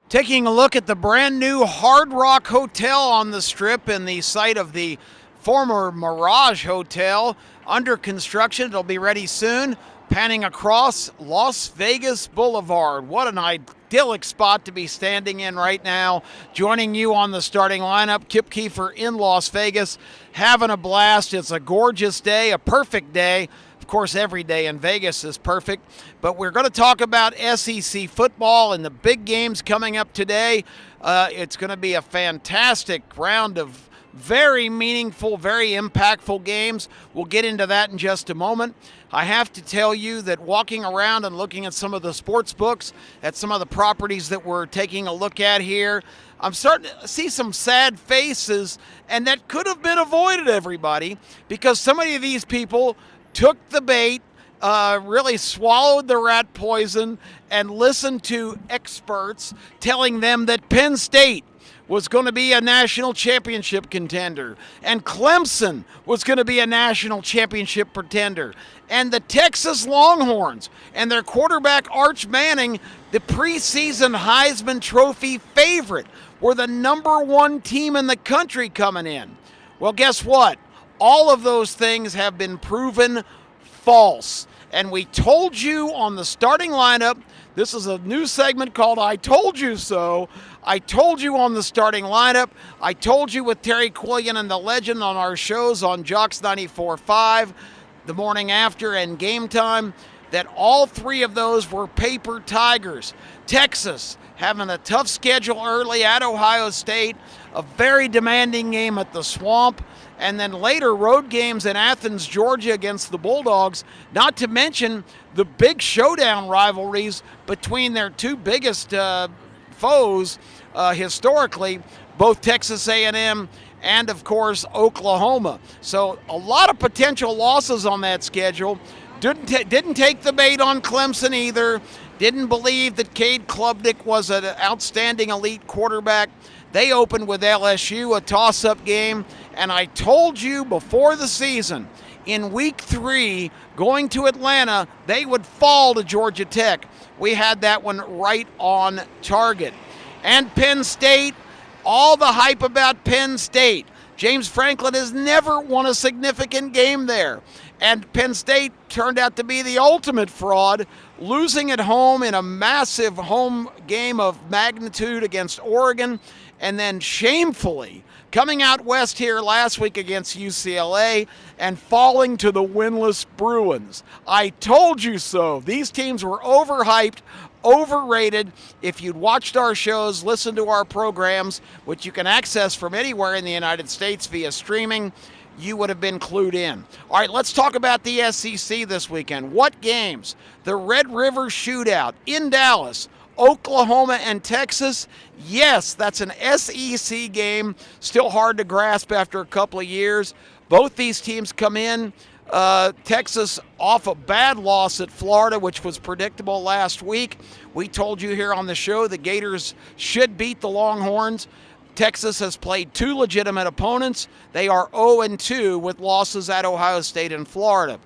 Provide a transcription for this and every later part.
Taking a look at the brand new Hard Rock Hotel on the Strip in the site of the former Mirage Hotel. Under construction, it'll be ready soon. Panning across Las Vegas Boulevard. What an idyllic spot to be standing in right now. Joining you on the starting lineup, Kip Keefer in Las Vegas, having a blast. It's a gorgeous day, a perfect day. Of course, every day in Vegas is perfect, but we're going to talk about SEC football and the big games coming up today. It's going to be a fantastic round of very meaningful, very impactful games. We'll get into that in just a moment. I have to tell you that walking around and looking at some of the sports books, at some of the properties that we're taking a look at here, I'm starting to see some sad faces, and that could have been avoided, everybody, because so many of these people took the bait, really swallowed the rat poison, and listened to experts telling them that Penn State was going to be a national championship contender, and Clemson was going to be a national championship contender, and the Texas Longhorns and their quarterback Arch Manning, the preseason Heisman Trophy favorite, were the number one team in the country coming in. Well, guess what? All of those things have been proven false. And we told you on the starting lineup, this is a new segment called I Told You So. I told you on the starting lineup. I told you with Terry Quillian and the Legend on our shows on Jocks 94.5, the morning after and game time, that all three of those were paper tigers. Texas having a tough schedule early at Ohio State, a very demanding game at the Swamp, and then later road games in Athens, Georgia against the Bulldogs, not to mention the big showdown rivalries between their two biggest foes historically, both Texas A&M and, of course, Oklahoma. So a lot of potential losses on that schedule. Didn't take the bait on Clemson either. Didn't believe that Cade Klubnik was an outstanding elite quarterback. They opened with LSU, a toss-up game, and I told you before the season, in week 3, going to Atlanta, they would fall to Georgia Tech. We had that one right on target. And Penn State, all the hype about Penn State. James Franklin has never won a significant game there. And Penn State turned out to be the ultimate fraud, losing at home in a massive home game of magnitude against Oregon, and then shamefully coming out west here last week against UCLA and falling to the winless Bruins. I told you so. These teams were overhyped, overrated. If you'd watched our shows, listened to our programs, which you can access from anywhere in the United States via streaming, you would have been clued in. All right, let's talk about the SEC this weekend. What games? The Red River Shootout in Dallas, Oklahoma and Texas. Yes, that's an SEC game. Still hard to grasp after a couple of years. Both these teams come in. Texas off a bad loss at Florida, which was predictable last week. We told you here on the show the Gators should beat the Longhorns. Texas has played 2 legitimate opponents. They are 0-2 with losses at Ohio State and Florida.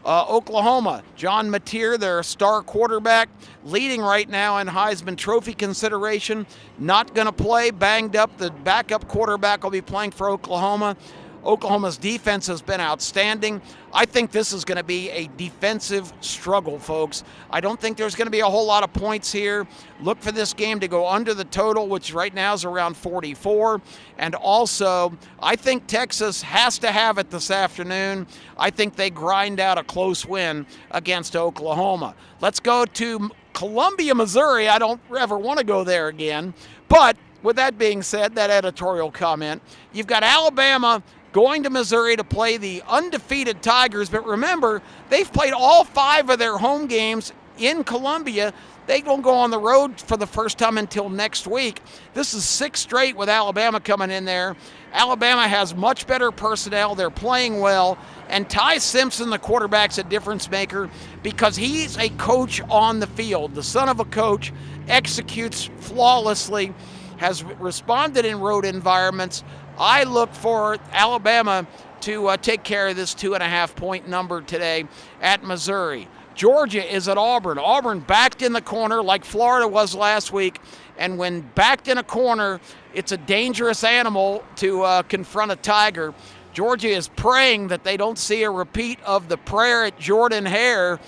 Oklahoma, John Mateer, their star quarterback, leading right now in Heisman Trophy consideration. Not going to play, banged up. The backup quarterback will be playing for Oklahoma. Oklahoma's defense has been outstanding. I think this is going to be a defensive struggle, folks. I don't think there's going to be a whole lot of points here. Look for this game to go under the total, which right now is around 44. And also, I think Texas has to have it this afternoon. I think they grind out a close win against Oklahoma. Let's go to Columbia, Missouri. I don't ever want to go there again. But with that being said, that editorial comment, you've got Alabama going to Missouri to play the undefeated Tigers. But remember, they've played all 5 of their home games in Columbia. They don't go on the road for the first time until next week. This is 6 straight with Alabama coming in there. Alabama has much better personnel. They're playing well. And Ty Simpson, the quarterback's a difference maker because he's a coach on the field. The son of a coach, executes flawlessly, has responded in road environments. I look for Alabama to take care of this 2.5-point number today at Missouri. Georgia is at Auburn. Auburn backed in the corner like Florida was last week, and when backed in a corner, it's a dangerous animal to confront a tiger. Georgia is praying that they don't see a repeat of the prayer at Jordan Hare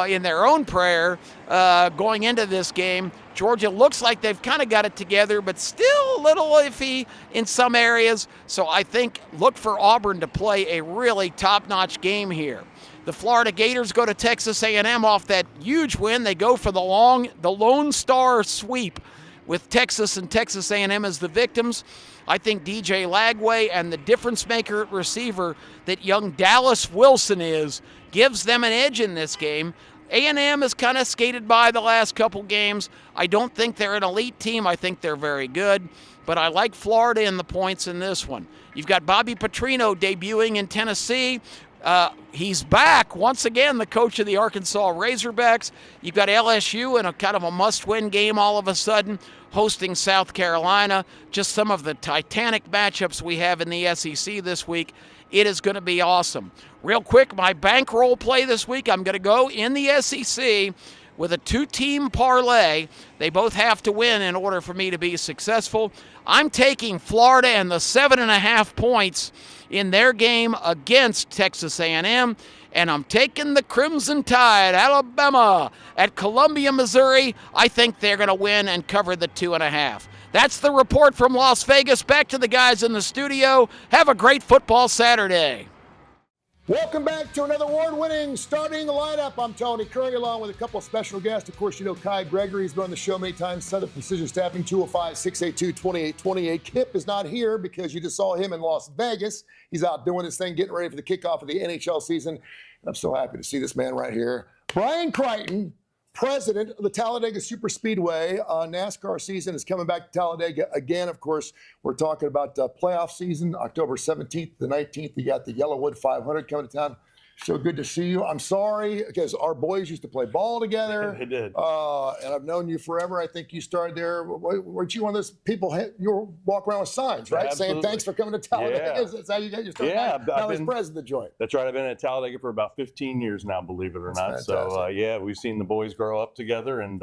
in their own prayer going into this game. Georgia looks like they've kind of got it together, but still a little iffy in some areas. So I think look for Auburn to play a really top-notch game here. The Florida Gators go to Texas A&M off that huge win. They go for the Lone Star sweep with Texas and Texas A&M as the victims. I think DJ Lagway and the difference maker at receiver that young Dallas Wilson gives them an edge in this game. A&M has kind of skated by the last couple games. I don't think they're an elite team. I think they're very good. But I like Florida in the points in this one. You've got Bobby Petrino debuting in Tennessee. He's back once again, the coach of the Arkansas Razorbacks. You've got LSU in a kind of a must-win game all of a sudden, hosting South Carolina. Just some of the titanic matchups we have in the SEC this week. It is going to be awesome. Real quick, my bankroll play this week, I'm going to go in the SEC with a two-team parlay. They both have to win in order for me to be successful. I'm taking Florida and the 7.5 points in their game against Texas A&M, and I'm taking the Crimson Tide, Alabama, at Columbia, Missouri. I think they're going to win and cover the 2.5. That's the report from Las Vegas. Back to the guys in the studio. Have a great football Saturday. Welcome back to another award-winning starting lineup. I'm Tony Kurre, along with a couple of special guests. Of course, you know Kai Gregory's been on the show many times. Southern Precision Staffing, 205-682-2828. Kip is not here because you just saw him in Las Vegas. He's out doing his thing, getting ready for the kickoff of the NHL season. And I'm so happy to see this man right here. Brian Crichton, president of the Talladega Superspeedway. NASCAR season is coming back to Talladega again. Of course, we're talking about playoff season, October 17th to 19th. You got the Yellowwood 500 coming to town. So good to see you. I'm sorry, because our boys used to play ball together. They did. And I've known you forever. I think you started there. Weren't you one of those people, you walk around with signs, right? Absolutely. Saying, thanks for coming to Talladega. Yeah. That's how you got your start. Yeah. Now he's president of the joint. That's right. I've been at Talladega for about 15 years now, believe it or not. Fantastic. So, we've seen the boys grow up together. And,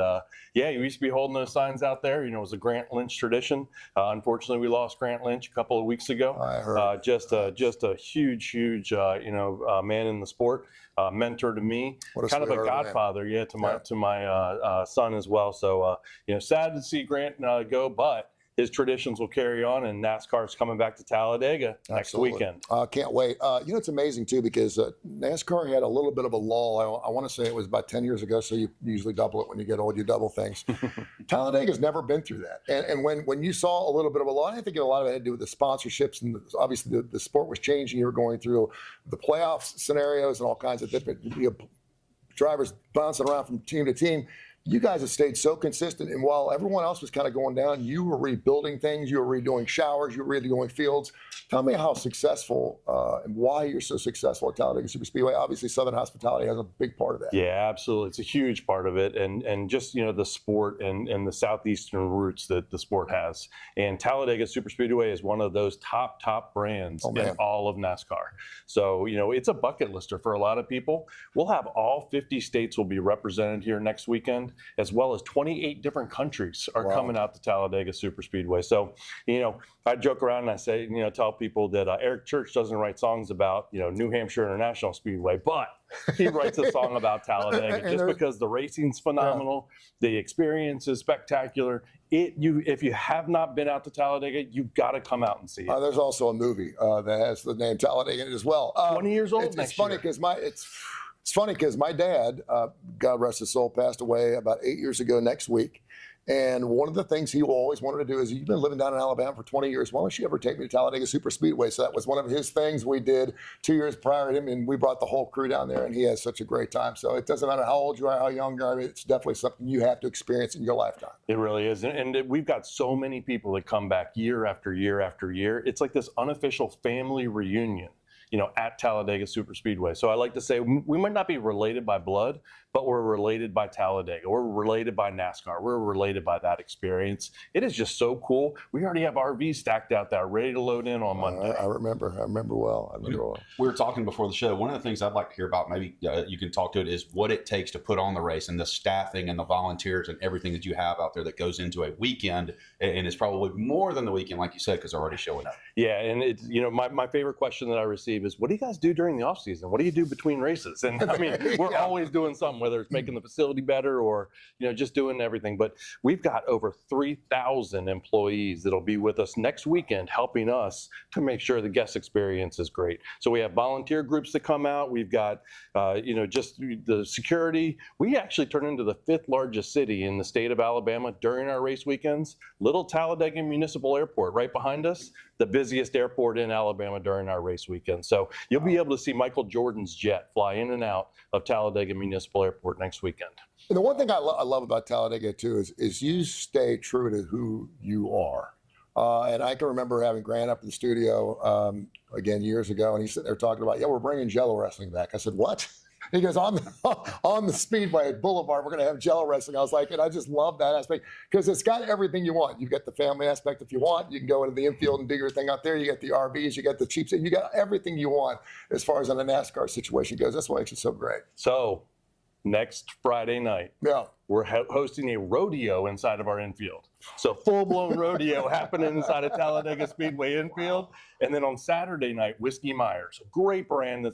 we used to be holding those signs out there. You know, it was a Grant Lynch tradition. Unfortunately, we lost Grant Lynch a couple of weeks ago. I heard. Just a huge, man in the sport. Mentor to me, kind of a godfather, to my son as well. So, sad to see Grant go, but his traditions will carry on, and NASCAR's coming back to Talladega next weekend. Can't wait. It's amazing, too, because NASCAR had a little bit of a lull. I want to say it was about 10 years ago, so you usually double it when you get old. You double things. Talladega's never been through that. And when you saw a little bit of a lull, I think a lot of it had to do with the sponsorships, and obviously the sport was changing. You were going through the playoff scenarios and all kinds of different drivers bouncing around from team to team. You guys have stayed so consistent, and while everyone else was kind of going down, you were rebuilding things, you were redoing showers, you were redoing fields. Tell me how successful and why you're so successful at Talladega Superspeedway. Obviously, Southern Hospitality has a big part of that. Yeah, absolutely. It's a huge part of it, and just the sport and the southeastern roots that the sport has. And Talladega Superspeedway is one of those top brands in all of NASCAR. So it's a bucket lister for a lot of people. We'll have all 50 states will be represented here next weekend, as well as 28 different countries are coming out to Talladega Superspeedway. So, I joke around and I say, tell people that Eric Church doesn't write songs about, New Hampshire International Speedway, but he writes a song about Talladega just because the racing's phenomenal, the experience is spectacular. If you have not been out to Talladega, you've got to come out and see it. There's also a movie that has the name Talladega in it as well. 20 years old It's funny because my dad, God rest his soul, passed away about 8 years ago next week. And one of the things he always wanted to do is, you've been living down in Alabama for 20 years. Why don't you ever take me to Talladega Superspeedway? So that was one of his things we did 2 years prior to him, and we brought the whole crew down there, and he has such a great time. So it doesn't matter how old you are, how young you are, it's definitely something you have to experience in your lifetime. It really is. And we've got so many people that come back year after year after year. It's like this unofficial family reunion. at Talladega Superspeedway. So I like to say we might not be related by blood, but we're related by Talladega. We're related by NASCAR. We're related by that experience. It is just so cool. We already have RVs stacked out there, ready to load in on Monday. I remember well. We were talking before the show. One of the things I'd like to hear about, maybe you can talk to it, is what it takes to put on the race and the staffing and the volunteers and everything that you have out there that goes into a weekend. And it's probably more than the weekend, like you said, because they're already showing up. Yeah, and it's my favorite question that I receive is, what do you guys do during the off season? What do you do between races? And I mean, we're always doing something, whether it's making the facility better or just doing everything. But we've got over 3,000 employees that'll be with us next weekend, helping us to make sure the guest experience is great. So we have volunteer groups that come out. We've got just the security. We actually turn into the 5th largest city in the state of Alabama during our race weekends. Little Talladega Municipal Airport right behind us, the busiest airport in Alabama during our race weekend. So you'll be able to see Michael Jordan's jet fly in and out of Talladega Municipal Airport next weekend. And the one thing I love about Talladega too is you stay true to who you are. And I can remember having Grant up in the studio again years ago, and he's sitting there talking about, we're bringing Jello wrestling back. I said, what? He goes, on the Speedway at Boulevard, we're going to have Jello wrestling. I was like, and I just love that aspect because it's got everything you want. You've got the family aspect if you want. You can go into the infield and do your thing out there. You got the RVs, you got the cheap seat, you got everything you want as far as on the NASCAR situation goes. That's what makes it so great. So next Friday night, we're hosting a rodeo inside of our infield. So full-blown rodeo happening inside of Talladega Speedway infield. And then on Saturday night, Whiskey Myers, a great band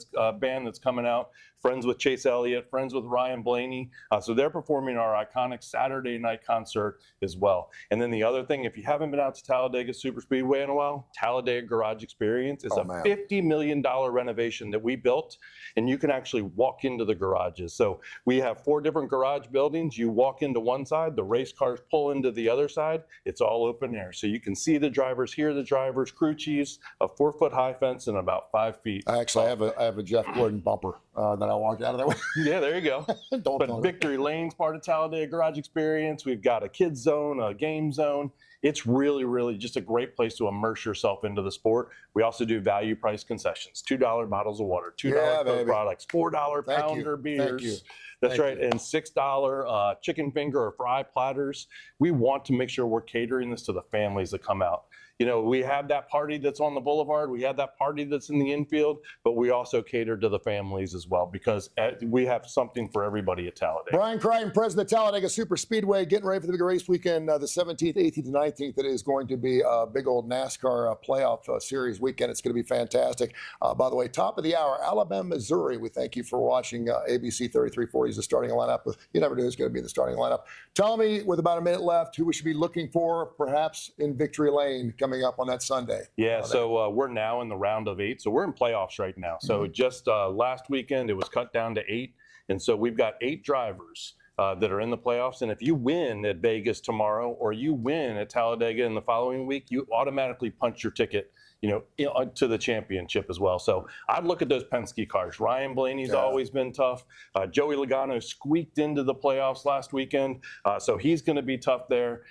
that's coming out, friends with Chase Elliott, friends with Ryan Blaney. So they're performing our iconic Saturday night concert as well. And then the other thing, if you haven't been out to Talladega Superspeedway in a while, Talladega Garage Experience is a $50 million renovation that we built, and you can actually walk into the garages. So we have 4 different garage buildings. You walk into one side, the race cars pull into the other side. It's all open air. So you can see the drivers, hear the drivers, crew chiefs, a 4-foot high fence and about 5 feet. I have a Jeff Gordon bumper that I walked out of there with. Yeah, there you go. But Victory Lane's part of Talladega Garage Experience. We've got a kids zone, a game zone. It's really, really just a great place to immerse yourself into the sport. We also do value price concessions, $2 bottles of water, $2 Coke products, $4 pounder beers. Thank you. That's right. And $6 chicken finger or fry platters. We want to make sure we're catering this to the families that come out. We have that party that's on the boulevard. We have that party that's in the infield, but we also cater to the families as well because we have something for everybody at Talladega. Brian Crichton, president of Talladega Superspeedway, getting ready for the big race weekend, the 17th, 18th, and 19th. It is going to be a big old NASCAR playoff series weekend. It's going to be fantastic. By the way, top of the hour, Alabama, Missouri. We thank you for watching ABC 3340 is the starting lineup. You never knew who's going to be in the starting lineup. Tell me, with about a minute left, who we should be looking for, perhaps in Victory Lane coming up on that Sunday. Yeah, so we're now in the round of 8. So we're in playoffs right now. So just last weekend, it was cut down to 8. And so we've got 8 drivers that are in the playoffs. And if you win at Vegas tomorrow or you win at Talladega in the following week, you automatically punch your ticket to the championship as well. So I'd look at those Penske cars. Ryan Blaney's always been tough. Joey Logano squeaked into the playoffs last weekend, so he's going to be tough there.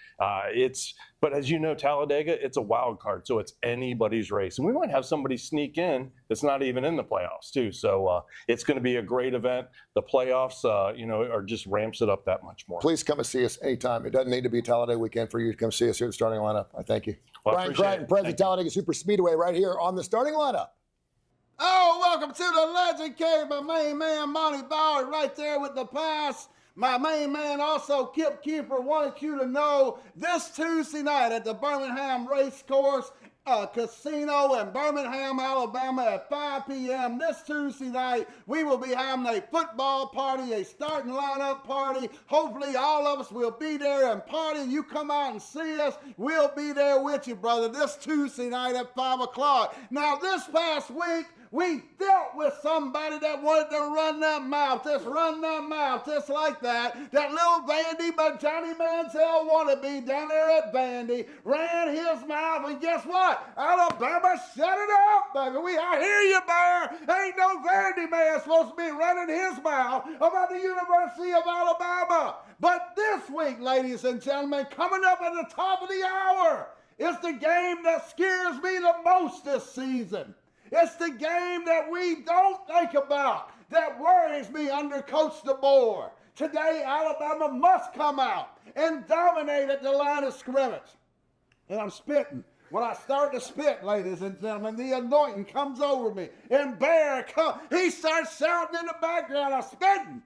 But as you know, Talladega, it's a wild card, so it's anybody's race. And we might have somebody sneak in that's not even in the playoffs, too. So it's going to be a great event. The playoffs, are just ramps it up that much more. Please come and see us anytime. It doesn't need to be Talladega weekend for you to come see us here at the starting lineup. I thank you. Well, Brian Crichton, president of Talladega Superspeedway, right here on the starting lineup. Oh, welcome to the Legend Cave. My main man, Monty Bauer, right there with the pass. My main man, also Keefer, wanted you to know this Tuesday night at the Birmingham Racecourse Casino in Birmingham, Alabama at 5 p.m. This Tuesday night, we will be having a football party, a starting lineup party. Hopefully all of us will be there and party. You come out and see us. We'll be there with you, brother, this Tuesday night at 5 o'clock. Now, this past week, we dealt with somebody that wanted to run that mouth, just like that. That little Vandy, but Johnny Manziel wannabe down there at Vandy ran his mouth, and guess what? Alabama shut it up, baby. I hear you, Bear. Ain't no Vandy man supposed to be running his mouth about the University of Alabama. But this week, ladies and gentlemen, coming up at the top of the hour, is the game that scares me the most this season. It's the game that we don't think about that worries me under Coach DeBoer. Today, Alabama must come out and dominate at the line of scrimmage. And I'm spitting. When I start to spit, ladies and gentlemen, the anointing comes over me. And Bear, he starts shouting in the background. I'm spitting.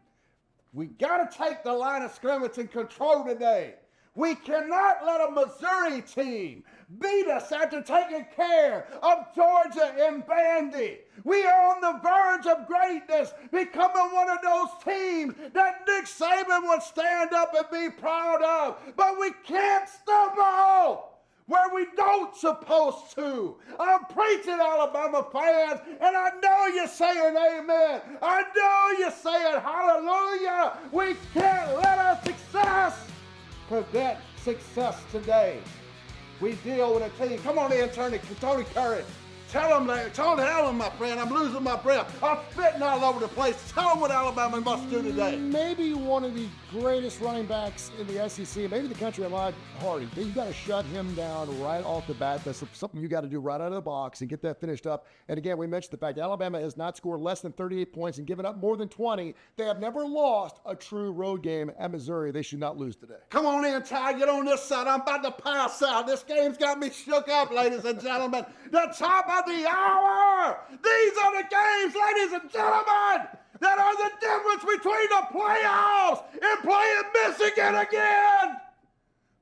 We got to take the line of scrimmage in control today. We cannot let a Missouri team beat us after taking care of Georgia and Vandy. We are on the verge of greatness, becoming one of those teams that Nick Saban would stand up and be proud of. But we can't stumble where we don't supposed to. I'm preaching, Alabama fans, and I know you're saying amen. I know you're saying hallelujah. We can't let our success prevent success today. We deal with a team. Come on in, Tony Kurre. Tell him, my friend, I'm losing my breath. I'm spitting all over the place. Tell them what Alabama must do today. Maybe one of the greatest running backs in the SEC, maybe the country, Ahmad Hardy. You got to shut him down right off the bat. That's something you got to do right out of the box and get that finished up. And again, we mentioned the fact Alabama has not scored less than 38 points and given up more than 20. They have never lost a true road game at Missouri. They should not lose today. Come on in, Ty. Get on this side. I'm about to pass out. This game's got me shook up, ladies and gentlemen. The top of the hour. These are the games, ladies and gentlemen, that are the difference between the playoffs and playing Michigan again.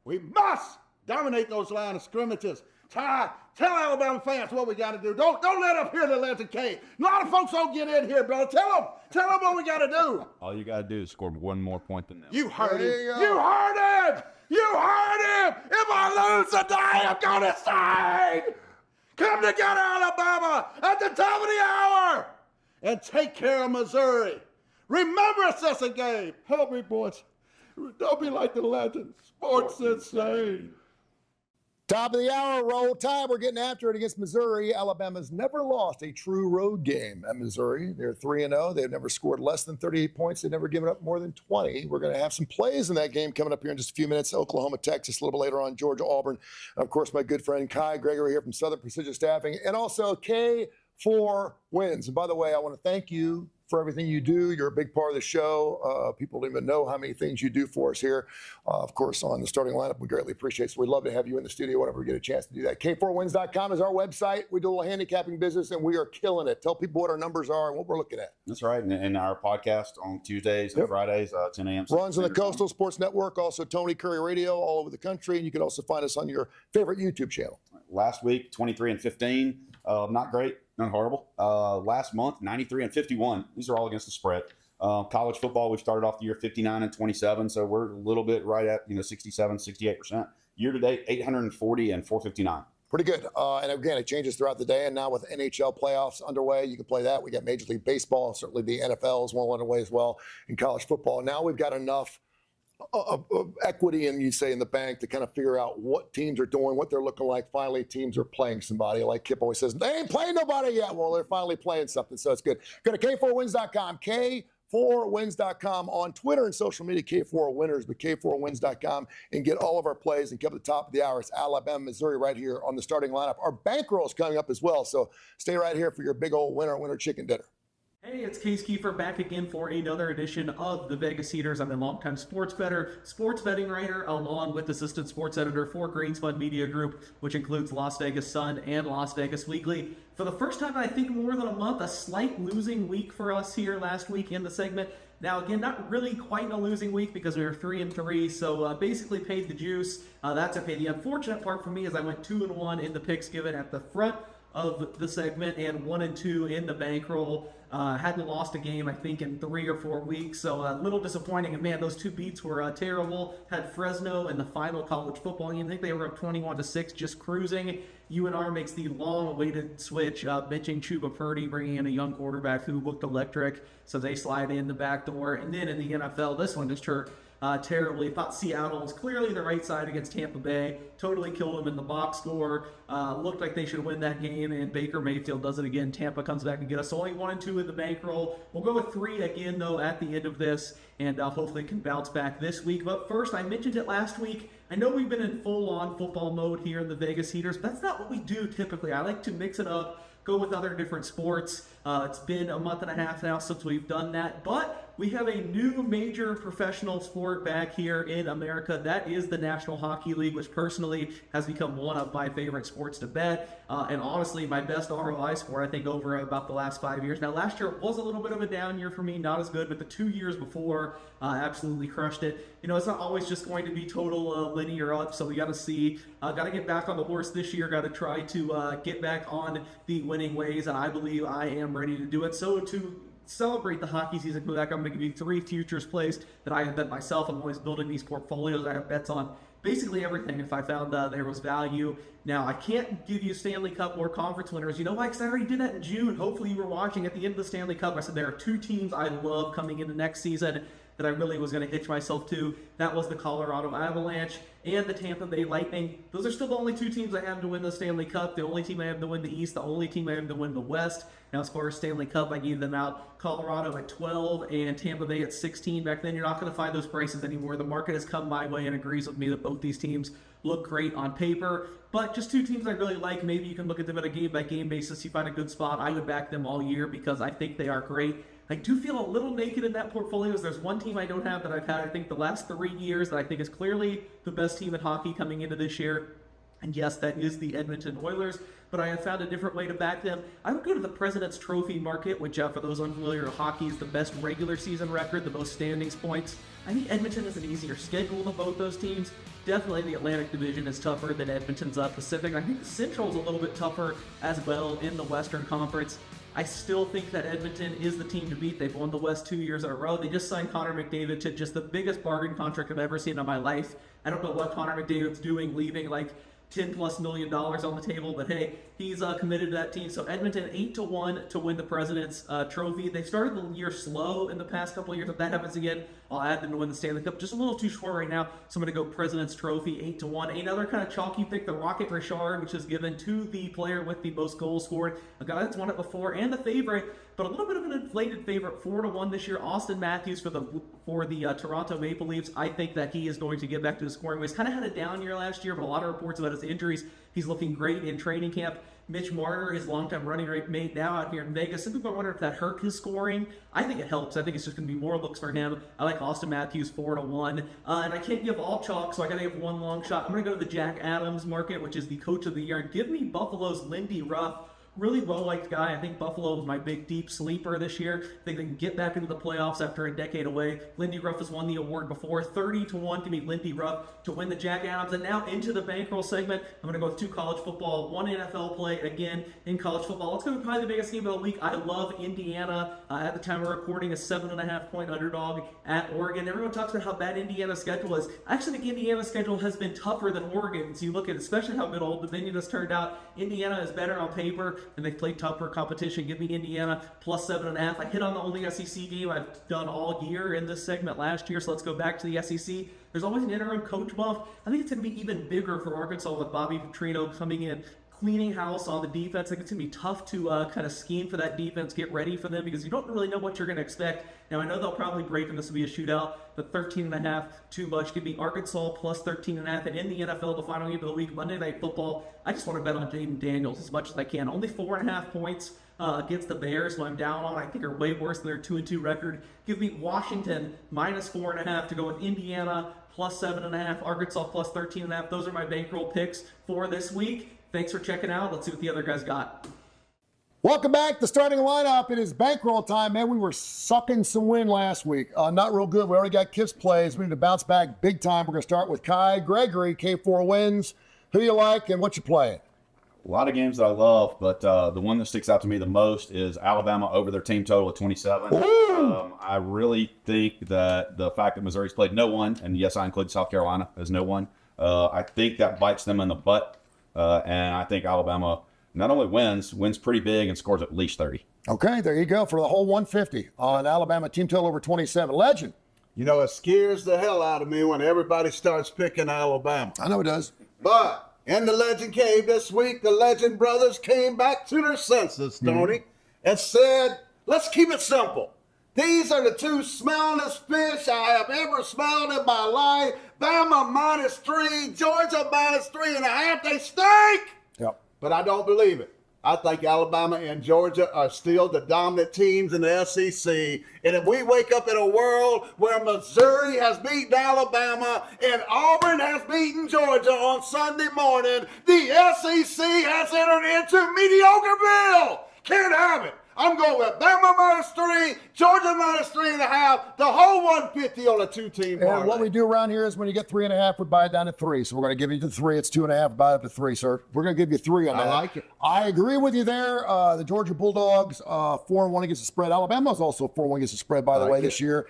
We must dominate those line of scrimmages. Ty, tell Alabama fans what we got to do. Don't let them hear the Legend K. A lot of folks don't get in here, brother. Tell them what we got to do. All you got to do is score one more point than them. You heard him. You heard him. You heard him. If I lose today, I'm going to sign. Come together, Alabama, at the top of the hour and take care of Missouri. Remember, it's just a game. Help me, boys. Don't be like the legend. Sports insane. Top of the hour, roll time. We're getting after it against Missouri. Alabama's never lost a true road game at Missouri. They're 3-0. They've never scored less than 38 points. They've never given up more than 20. We're going to have some plays in that game coming up here in just a few minutes. Oklahoma, Texas, a little bit later on, Georgia, Auburn. And of course, my good friend Kai Gregory here from Southern Precision Staffing, and also K4 Wins. And by the way, I want to thank you for everything you do. You're a big part of the show. People don't even know how many things you do for us here. Of course, on the starting lineup, we greatly appreciate it. So we'd love to have you in the studio whenever we get a chance to do that. K4wins.com is our website. We do a little handicapping business, and we are killing it. Tell people what our numbers are and what we're looking at. That's right. And our podcast on Tuesdays and Fridays, 10 a.m. Runs on the Coastal Sports Network, also Tony Curry Radio all over the country. And you can also find us on your favorite YouTube channel. Last week, 23-15. Not great. Not horrible. Last month, 93-51. These are all against the spread. College football, we've started off the year 59-27, so we're a little bit right at 67, 68%. Year to date, 840 and 459. Pretty good. And again, it changes throughout the day. And now with NHL playoffs underway, you can play that. We got Major League Baseball. Certainly the NFL is well underway as well in college football. Now we've got enough of equity in the bank to kind of figure out what teams are doing, what they're looking like. Finally, teams are playing somebody. Like Kip always says, they ain't playing nobody yet. Well, they're finally playing something, so it's good. Go to K4wins.com, K4wins.com on Twitter and social media, K4Winners, but K4wins.com, and get all of our plays and keep at the top of the hour. It's Alabama, Missouri right here on the starting lineup. Our bankroll is coming up as well, so stay right here for your big old winner chicken dinner. Hey, it's Keefer back again for another edition of the Vegas Heaters. I'm a longtime sports bettor, sports betting writer, along with assistant sports editor for Greenspun Media Group, which includes Las Vegas Sun and Las Vegas Weekly. For the first time in, I think, more than a month, a slight losing week for us here last week in the segment. Now, again, not really quite a losing week because we were 3-3, so basically paid the juice. That's okay. The unfortunate part for me is I went 2-1 in the picks given at the front of the segment and 1-2 in the bankroll. Hadn't lost a game, I think, in 3 or 4 weeks, so a little disappointing. And man, those two beats were terrible. Had Fresno in the final college football game. I think they were up 21-6, just cruising. UNR makes the long-awaited switch, benching Chuba Purdy, bringing in a young quarterback who looked electric, so they slide in the back door. And then in the NFL, this one just hurt terribly. Thought Seattle was clearly the right side against Tampa Bay. Totally killed them in the box score. Looked like they should win that game, and Baker Mayfield does it again. Tampa comes back and get us. So only 1-2 in the bankroll. We'll go with 3 again, though, at the end of this, and hopefully can bounce back this week. But first, I mentioned it last week. I know we've been in full-on football mode here in the Vegas Heaters, but that's not what we do typically. I like to mix it up go with other different sports. It's been a month and a half now since we've done that, but we have a new major professional sport back here in America. That is the National Hockey League, which personally has become one of my favorite sports to bet. And honestly, my best ROI sport, I think, over about the last 5 years. Now, last year was a little bit of a down year for me, not as good, but the 2 years before, absolutely crushed it. You know, it's not always just going to be total linear up, so we got to see. Got to get back on the horse this year, got to try to get back on the winning ways, and I believe I am ready to do it. So to celebrate the hockey season coming back, I'm going to give you 3 futures plays that I have bet myself. I'm always building these portfolios. I have bets on basically everything if I found there was value. Now, I can't give you Stanley Cup or conference winners. You know why? Because I already did that in June. Hopefully you were watching at the end of the Stanley Cup. I said there are 2 teams I love coming into next season that I really was going to hitch myself to. That was the Colorado Avalanche and the Tampa Bay Lightning. Those are still the only 2 teams I have to win the Stanley Cup. The only team I have to win the East, the only team I have to win the West. Now, as far as Stanley Cup, I gave them out Colorado at 12 and Tampa Bay at 16. Back then, you're not going to find those prices anymore. The market has come my way and agrees with me that both these teams look great on paper. But just 2 teams I really like. Maybe you can look at them on a game-by-game basis. You find a good spot. I would back them all year because I think they are great. I do feel a little naked in that portfolio. There's one team I don't have that I've had, I think, the last 3 years that I think is clearly the best team in hockey coming into this year. And yes, that is the Edmonton Oilers, but I have found a different way to back them. I would go to the President's Trophy market, which, for those unfamiliar with hockey, is the best regular season record, the most standings points. I think Edmonton has an easier schedule than both those teams. Definitely the Atlantic Division is tougher than Edmonton's Pacific. I think the Central's a little bit tougher as well in the Western Conference. I still think that Edmonton is the team to beat. They've won the West 2 years in a row. They just signed Connor McDavid to just the biggest bargain contract I've ever seen in my life. I don't know what Connor McDavid's doing, leaving like $10+ million on the table, but hey, he's committed to that team. So Edmonton 8-1 to win the President's Trophy. They started the year slow in the past couple of years. If that happens again, I'll add them to win the Stanley Cup. Just a little too short right now, so I'm going to go President's Trophy 8-1. Another kind of chalky pick, the Rocket Richard, which is given to the player with the most goals scored, a guy that's won it before, and the favorite, but a little bit of an inflated favorite, 4-1 this year. Austin Matthews for the Toronto Maple Leafs. I think that he is going to get back to the scoring ways. Kind of had a down year last year, but a lot of reports about his injuries. He's looking great in training camp. Mitch Marner, his longtime running mate now out here in Vegas. Some people are wondering if that hurt his scoring. I think it helps. I think it's just going to be more looks for him. I like Austin Matthews 4-1. And I can't give all chalk, so I got to give one long shot. I'm going to go to the Jack Adams market, which is the coach of the year. And give me Buffalo's Lindy Ruff. Really well-liked guy. I think Buffalo was my big, deep sleeper this year. I think they can get back into the playoffs after a decade away. Lindy Ruff has won the award before. 30-1 to meet Lindy Ruff to win the Jack Adams. And now into the bankroll segment. I'm going to go with 2 college football, 1 NFL play, again, in college football. Let's go with probably the biggest game of the week. I love Indiana. At the time of recording, a 7.5-point underdog at Oregon. Everyone talks about how bad Indiana's schedule is. I actually think Indiana's schedule has been tougher than Oregon's. You look at especially how good Old Dominion has turned out. Indiana is better on paper, and they've played tougher competition. Give me Indiana plus 7.5. I hit on the only SEC game I've done all year in this segment last year, so let's go back to the SEC. There's always an interim coach bump. I think it's going to be even bigger for Arkansas with Bobby Petrino coming in, cleaning house on the defense. I think it's going to be tough to kind of scheme for that defense, get ready for them, because you don't really know what you're going to expect. Now, I know they'll probably break, and this will be a shootout, but 13.5, too much. Give me Arkansas plus 13.5. And in the NFL, the final game of the week, Monday Night Football, I just want to bet on Jaden Daniels as much as I can. Only 4.5 points against the Bears, who I'm down on. I think are way worse than their 2-2 record. Give me Washington minus 4.5 to go with Indiana plus 7.5, Arkansas plus 13.5. Those are my bankroll picks for this week. Thanks for checking out. Let's see what the other guys got. Welcome back. The starting lineup. It is bankroll time, man. We were sucking some wind last week. Not real good. We already got Kiff's plays. We need to bounce back big time. We're going to start with Kai Gregory, K4 wins. Who you like and what you playing? A lot of games that I love, but the one that sticks out to me the most is Alabama over their team total at 27. I really think that the fact that Missouri's played no one, and yes, I include South Carolina as no one, I think that bites them in the butt. And I think Alabama not only wins pretty big and scores at least 30. Okay, there you go for the whole 150 on Alabama team total over 27. Legend. You know, it scares the hell out of me when everybody starts picking Alabama. I know it does. But in the Legend Cave this week, the Legend brothers came back to their senses, Tony, and said, let's keep it simple. These are the 2 smellingest fish I have ever smelled in my life. Bama minus 3, Georgia minus 3.5. They stink. Yep. But I don't believe it. I think Alabama and Georgia are still the dominant teams in the SEC. And if we wake up in a world where Missouri has beaten Alabama and Auburn has beaten Georgia on Sunday morning, the SEC has entered into mediocreville. Can't have it. I'm going with Bama -3, Georgia -3.5, the whole 150 on a two-team parlay. And what we do around here is when you get 3.5, we buy it down to 3. So we're going to give you the 3. It's 2.5, buy it up to 3, sir. We're going to give you 3 on that. I like it. I agree with you there. The Georgia Bulldogs, 4-1 against the spread. Alabama's also 4-1 against the spread, by the way, this year.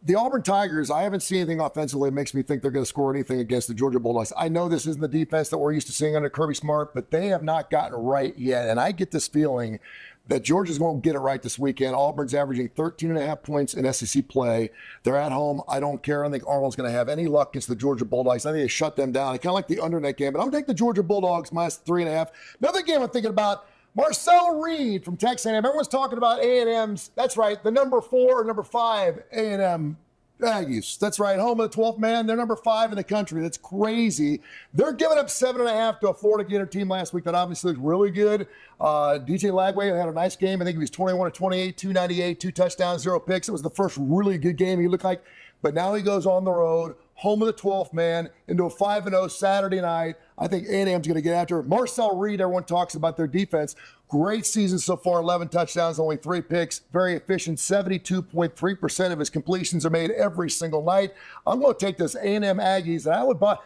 The Auburn Tigers, I haven't seen anything offensively that makes me think they're going to score anything against the Georgia Bulldogs. I know this isn't the defense that we're used to seeing under Kirby Smart, but they have not gotten it right yet. And I get this feeling that Georgia's going to get it right this weekend. Auburn's averaging 13.5 points in SEC play. They're at home. I don't care. I don't think Arnold's going to have any luck against the Georgia Bulldogs. I think they shut them down. I kind of like the under in that game, but I'm going to take the Georgia Bulldogs -3.5. Another game I'm thinking about, Marcel Reed from Texas A&M. Everyone's talking about A&M's. That's right, the number 4 or number 5 A&M Aggies. That's right, home of the 12th man. They're number 5 in the country. That's crazy. They're giving up 7.5 to a Florida Gator team last week that obviously looks really good. DJ Lagway had a nice game. I think he was 21 of 28, 298, 2 touchdowns, 0 picks. It was the first really good game he looked like. But now he goes on the road, home of the 12th man, into a 5-0 Saturday night. I think A&M's going to get after it. Marcel Reed, everyone talks about their defense. Great season so far, 11 touchdowns, only 3 picks. Very efficient, 72.3% of his completions are made every single night. I'm going to take this A&M Aggies, and I would buy.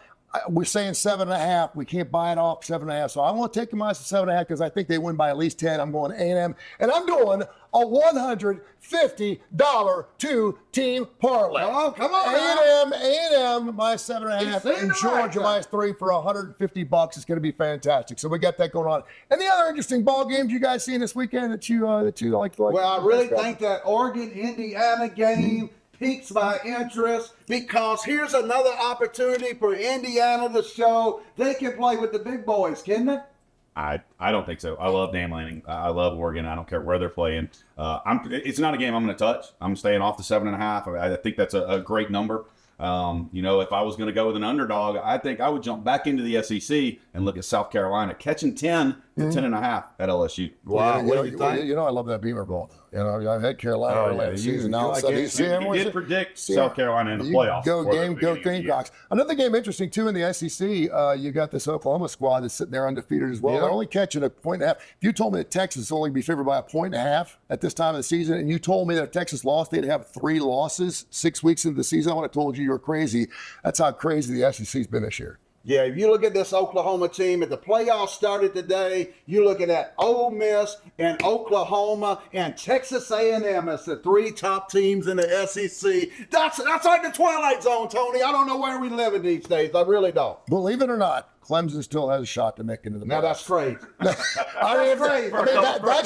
We're saying 7.5. We can't buy it off 7.5. So I want to take them minus 7.5 because I think they win by at least 10. I'm going A&M, and I'm doing a $150 two-team parlay. Oh, come on, A&M minus 7.5, and Georgia minus 3 for $150. It's going to be fantastic. So we got that going on. And the other interesting ball games you guys seen this weekend that you like? Well, I really think that Oregon-Indiana game piques my interest because here's another opportunity for Indiana to show they can play with the big boys, can they? I don't think so. I love Dan Lanning. I love Oregon. I don't care where they're playing. It's not a game I'm going to touch. I'm staying off the 7.5. I think that's a great number. If I was going to go with an underdog, I think I would jump back into the SEC and look at South Carolina catching 10 to 10.5 at LSU. Wow, what do you think? I love that Beamer Bowl. I've had Carolina early in the season. Now you did predict South Carolina in the playoffs. Go Gamecocks. Another game interesting too in the SEC. You got this Oklahoma squad that's sitting there undefeated as well. Yeah. They're only catching 1.5. If you told me that Texas will only be favored by 1.5 at this time of the season, and you told me that if Texas lost, they'd have 3 losses 6 weeks into the season, I would have told you were crazy. That's how crazy the SEC's been this year. Yeah, if you look at this Oklahoma team, if the playoffs started today, you're looking at Ole Miss and Oklahoma and Texas A&M as the 3 top teams in the SEC. That's like the Twilight Zone, Tony. I don't know where we live in these days. I really don't. Believe it or not, Clemson still has a shot to make it into the Now that's crazy. That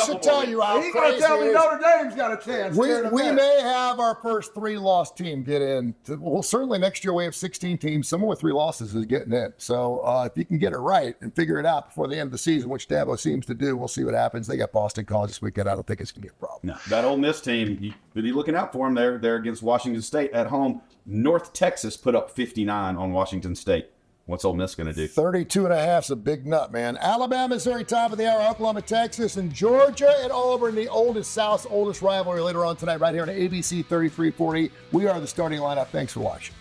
should tell you how He's crazy going to tell it me is. Notre Dame's got a chance. We may have our first 3-loss team get in. Certainly next year we have 16 teams. Someone with 3 losses is getting in. So if you can get it right and figure it out before the end of the season, which Dabo seems to do, we'll see what happens. They got Boston College this weekend. I don't think it's going to be a problem. No, that Ole Miss team, you be looking out for them. They're against Washington State at home. North Texas put up 59 on Washington State. What's Ole Miss going to do? 32.5 is a big nut, man. Alabama, Missouri, top of the hour. Oklahoma, Texas, and Georgia and Auburn, the South's oldest rivalry later on tonight right here on ABC 3340. We are the starting lineup. Thanks for watching.